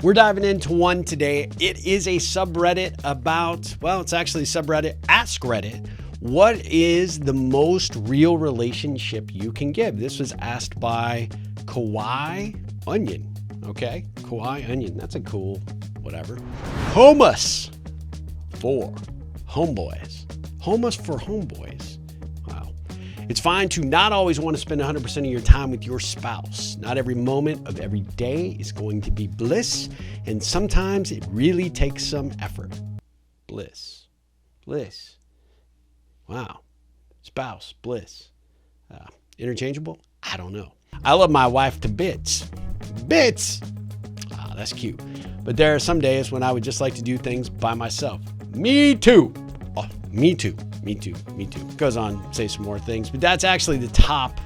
We're diving into one today. It is a subreddit about, well, it's actually a subreddit, AskReddit. What is the most real relationship you can give? This was asked by Kawaii Onion. Okay, Kawaii Onion. That's a cool whatever. Homus for homeboys. Homus for homeboys. Wow. It's fine to not always want to spend 100% of your time with your spouse. Not every moment of every day is going to be bliss, and sometimes it really takes some effort. Bliss. Wow. Spouse, bliss. Interchangeable? I don't know. I love my wife to bits. Bits! Ah, that's cute. But there are some days when I would just like to do things by myself. Me too. Oh, me too. Goes on to say some more things, but that's actually the top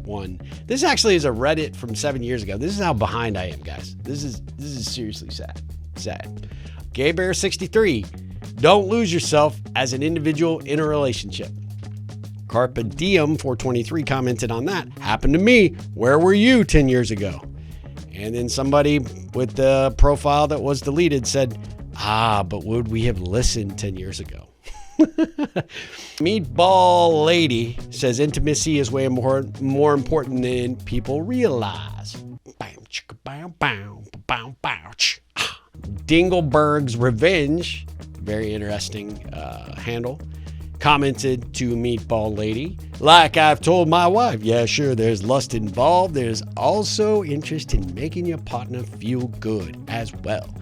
one. This actually is a Reddit from 7 years ago. This is how behind I am, guys. This is seriously sad. Gay Bear 63. Don't lose yourself as an individual in a relationship. Harper 423 commented on that. Happened to me. Where were you 10 years ago? And then somebody with the profile that was deleted said, but would we have listened 10 years ago? Meatball Lady says intimacy is way more important than people realize. Dingleberg's Revenge, very interesting handle, commented to Meatball Lady, like I've told my wife, yeah, sure, there's lust involved. There's also interest in making your partner feel good as well.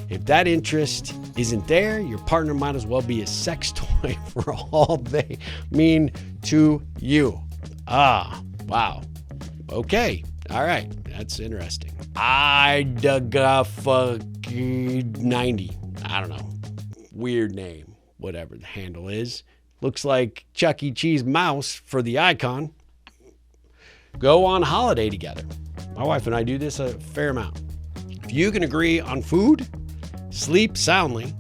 If that interest isn't there, your partner might as well be a sex toy for all they mean to you. Wow. Okay. All right. That's interesting. Idagafuck90. I don't know. Weird name. Whatever the handle is. Looks like Chuck E. Cheese mouse for the icon. Go on holiday together. My wife and I do this a fair amount. If you can agree on food, sleep soundly,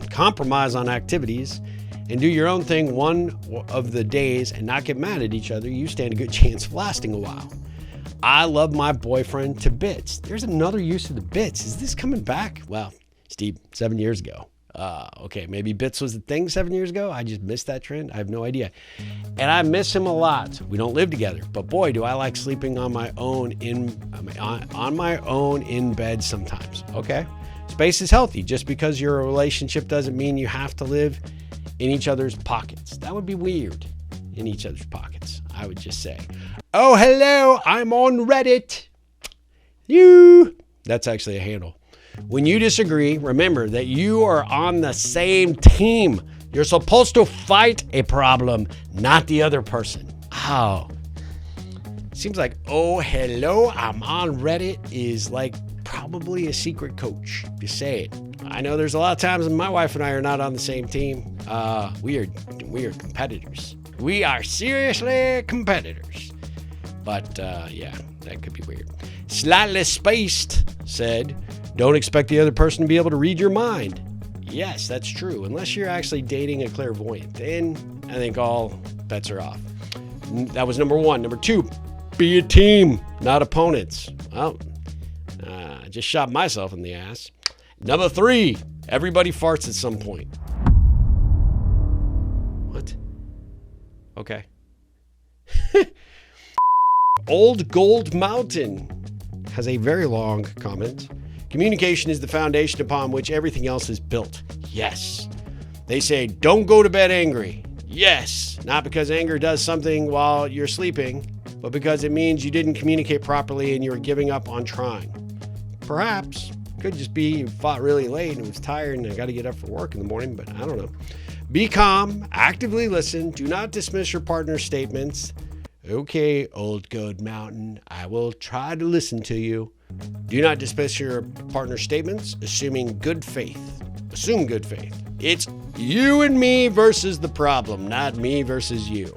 compromise on activities, and do your own thing one of the days and not get mad at each other, you stand a good chance of lasting a while. I love my boyfriend to bits. There's another use of the bits. Is this coming back? Well, Steve, 7 years ago. Okay, maybe bits was the thing 7 years ago. I just missed that trend. I have no idea. And I miss him a lot. We don't live together, but boy, do I like sleeping on my own in bed sometimes. Okay. Space is healthy. Just because you're a relationship doesn't mean you have to live in each other's pockets. That would be weird. In each other's pockets, I would just say. Oh, hello, I'm on Reddit. That's actually a handle. When you disagree, remember that you are on the same team. You're supposed to fight a problem, not the other person. Seems like, oh, hello, I'm on Reddit is like probably a secret coach. Just say it. I know there's a lot of times when my wife and I are not on the same team. We are competitors. We are seriously competitors. But yeah, that could be weird. Slightly Spaced said, don't expect the other person to be able to read your mind. Yes, that's true. Unless you're actually dating a clairvoyant. Then I think all bets are off. That was number one. Number two, be a team, not opponents. Well, I just shot myself in the ass. Number three, everybody farts at some point. What? Okay. Old Gold Mountain has a very long comment. Communication is the foundation upon which everything else is built. Yes. They say, don't go to bed angry. Yes. Not because anger does something while you're sleeping, but because it means you didn't communicate properly and you're giving up on trying. Perhaps. Could just be you fought really late and was tired and I got to get up for work in the morning, but I don't know. Be calm. Actively listen. Do not dismiss your partner's statements. Okay, Old Gold Mountain, I will try to listen to you. Do not dismiss your partner's statements, assuming good faith. Assume good faith. It's you and me versus the problem, not me versus you.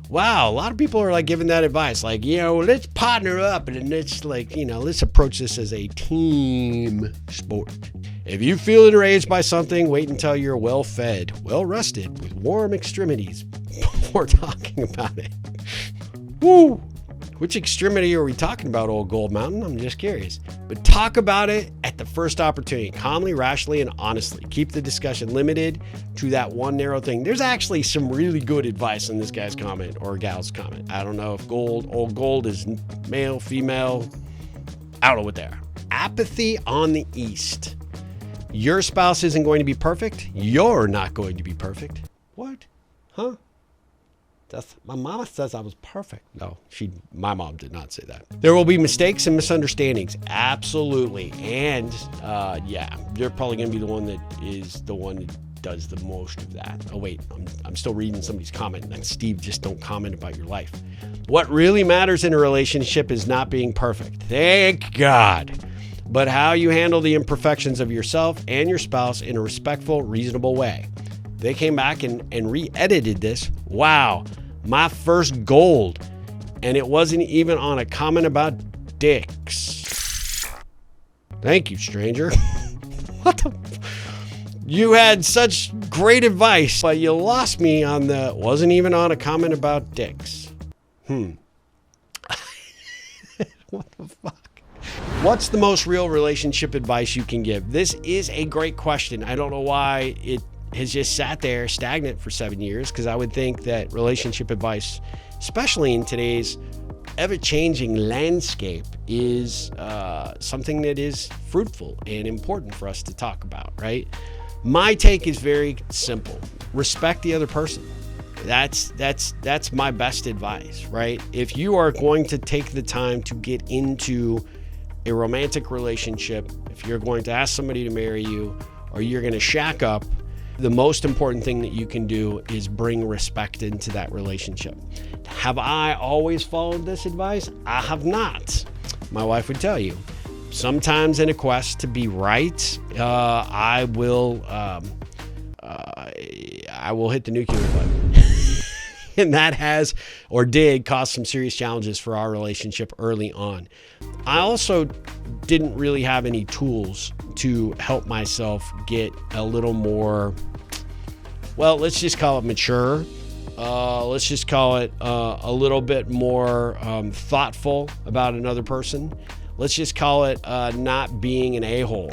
Wow, a lot of people are like giving that advice. Like, let's partner up and let's let's approach this as a team sport. If you feel enraged by something, wait until you're well-fed, well-rested, with warm extremities before talking about it. Woo! Which extremity are we talking about, Old Gold Mountain? I'm just curious. But talk about it at at the first opportunity, calmly, rationally, and honestly. Keep the discussion limited to that one narrow thing. There's actually some really good advice in this guy's comment or gal's comment. I don't know if old gold is male, female. I don't know what they are. Apathy on the East. Your spouse isn't going to be perfect. You're not going to be perfect. What? Huh? My mama says I was perfect. No, my mom did not say that. There will be mistakes and misunderstandings. Absolutely. And yeah, you're probably going to be the one that does the most of that. Oh, wait, I'm still reading somebody's comment. And Steve, just don't comment about your life. What really matters in a relationship is not being perfect. Thank God. But how you handle the imperfections of yourself and your spouse in a respectful, reasonable way. They came back and re-edited this. Wow. My first gold. And it wasn't even on a comment about dicks. Thank you, stranger. What the? You had such great advice, but you lost me on wasn't even on a comment about dicks. What the fuck? What's the most real relationship advice you can give? This is a great question. I don't know why it has just sat there stagnant for 7 years, because I would think that relationship advice, especially in today's ever-changing landscape, is something that is fruitful and important for us to talk about, right? My take is very simple. Respect the other person. That's my best advice, right? If you are going to take the time to get into a romantic relationship, if you're going to ask somebody to marry you, or you're going to shack up, the most important thing that you can do is bring respect into that relationship. Have I always followed this advice? I have not. My wife would tell you. Sometimes in a quest to be right, I will hit the nuclear button. And that has, or did, cause some serious challenges for our relationship early on. I also didn't really have any tools to help myself get a little more, well, let's just call it mature. Let's just call it a little bit more thoughtful about another person. Let's just call it not being an a-hole.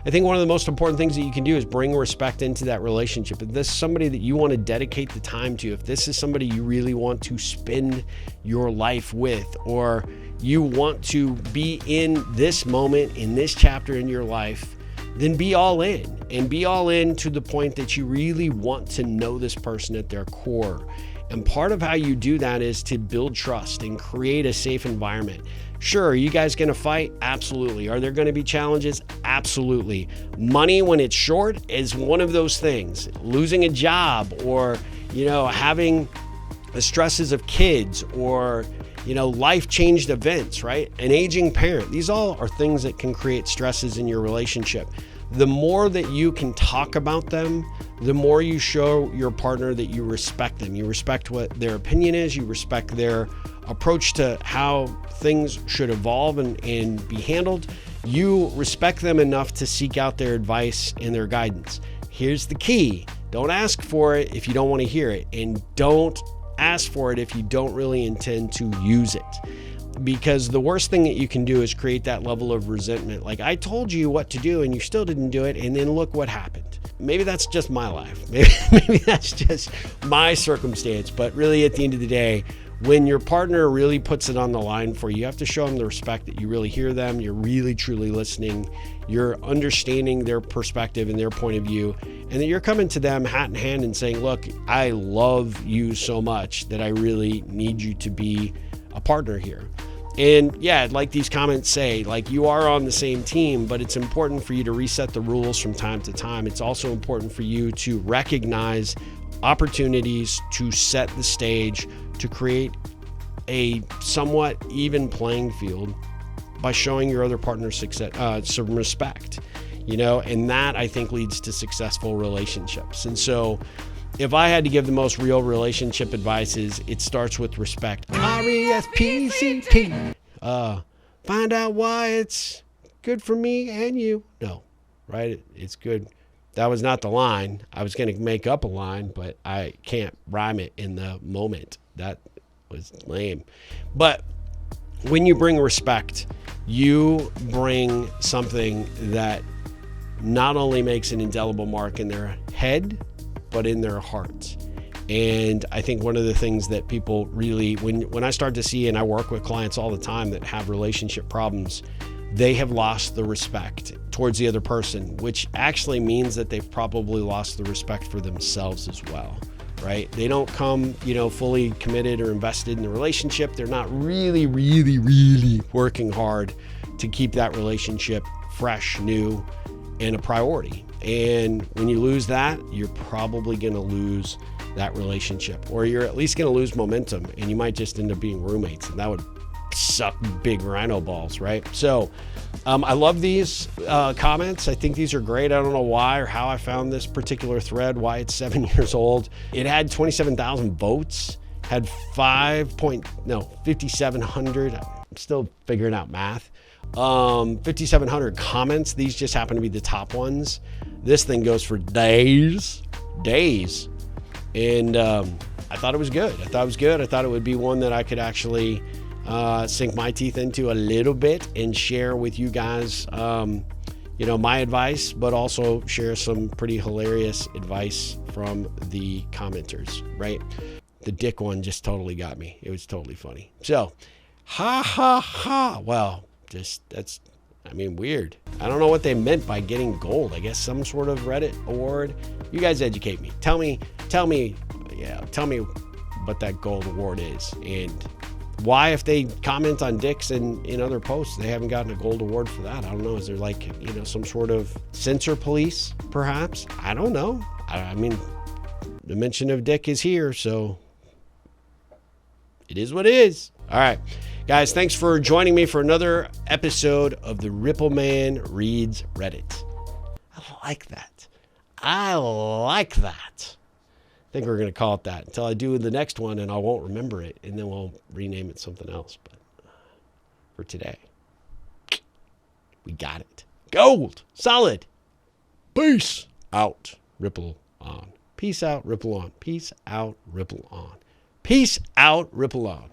I think one of the most important things that you can do is bring respect into that relationship. If this is somebody that you want to dedicate the time to, if this is somebody you really want to spend your life with, or you want to be in this moment, in this chapter in your life, then be all in, and be all in to the point that you really want to know this person at their core. And part of how you do that is to build trust and create a safe environment. Sure, are you guys going to fight? Absolutely. Are there going to be challenges? Absolutely. Money when it's short is one of those things. Losing a job, or, having the stresses of kids, or, life-changed events, right? An aging parent. These all are things that can create stresses in your relationship. The more that you can talk about them, the more you show your partner that you respect them. You respect what their opinion is. You respect their approach to how things should evolve and be handled. You respect them enough to seek out their advice and their guidance. Here's the key. Don't ask for it if you don't want to hear it, and don't ask for it if you don't really intend to use it. Because the worst thing that you can do is create that level of resentment. Like, I told you what to do and you still didn't do it, and then look what happened. Maybe that's just my life. Maybe that's just my circumstance. But really, at the end of the day, when your partner really puts it on the line for you, you have to show them the respect that you really hear them, you're really truly listening, you're understanding their perspective and their point of view, and that you're coming to them hat in hand and saying, look, I love you so much that I really need you to be a partner here. And yeah, like these comments say, like, you are on the same team, but it's important for you to reset the rules from time to time. It's also important for you to recognize opportunities to set the stage, to create a somewhat even playing field by showing your other partner some respect, and that, I think, leads to successful relationships. And so if I had to give the most real relationship advice, it starts with respect. R-E-S-P-C-T. Find out why it's good for me and you. No, right? It's good. That was not the line. I was going to make up a line, but I can't rhyme it in the moment. That was lame. But when you bring respect, you bring something that not only makes an indelible mark in their head, but in their hearts. And I think one of the things that people really, when I start to see, and I work with clients all the time that have relationship problems, they have lost the respect towards the other person, which actually means that they've probably lost the respect for themselves as well, right? They don't come, fully committed or invested in the relationship. They're not really working hard to keep that relationship fresh, new, and a priority. And when you lose that, you're probably going to lose that relationship, or you're at least going to lose momentum, and you might just end up being roommates, and that would suck big rhino balls, right? So I love these comments. I think these are great. I don't know why or how I found this particular thread, why it's 7 years old. It had 27,000 votes, had 5,700. I'm still figuring out math. 5,700 comments. These just happen to be the top ones. This thing goes for days. And I thought it was good. I thought it would be one that I could actually sink my teeth into a little bit and share with you guys, my advice, but also share some pretty hilarious advice from the commenters, right? The dick one just totally got me. It was totally funny. So, well, weird. I don't know what they meant by getting gold. I guess some sort of Reddit award. You guys educate me. Tell me what that gold award is, and why, if they comment on dicks in other posts, they haven't gotten a gold award for that. I don't know. Is there some sort of censor police, perhaps? I don't know. The mention of dick is here, so it is what it is. All right, guys, thanks for joining me for another episode of the Ripple Man Reads Reddit. I like that. I think we're going to call it that until I do the next one, and I won't remember it, and then we'll rename it something else. But for today, we got it. Gold. Solid. Peace out. Ripple on. Peace out. Ripple on. Peace out. Ripple on. Peace out. Ripple on.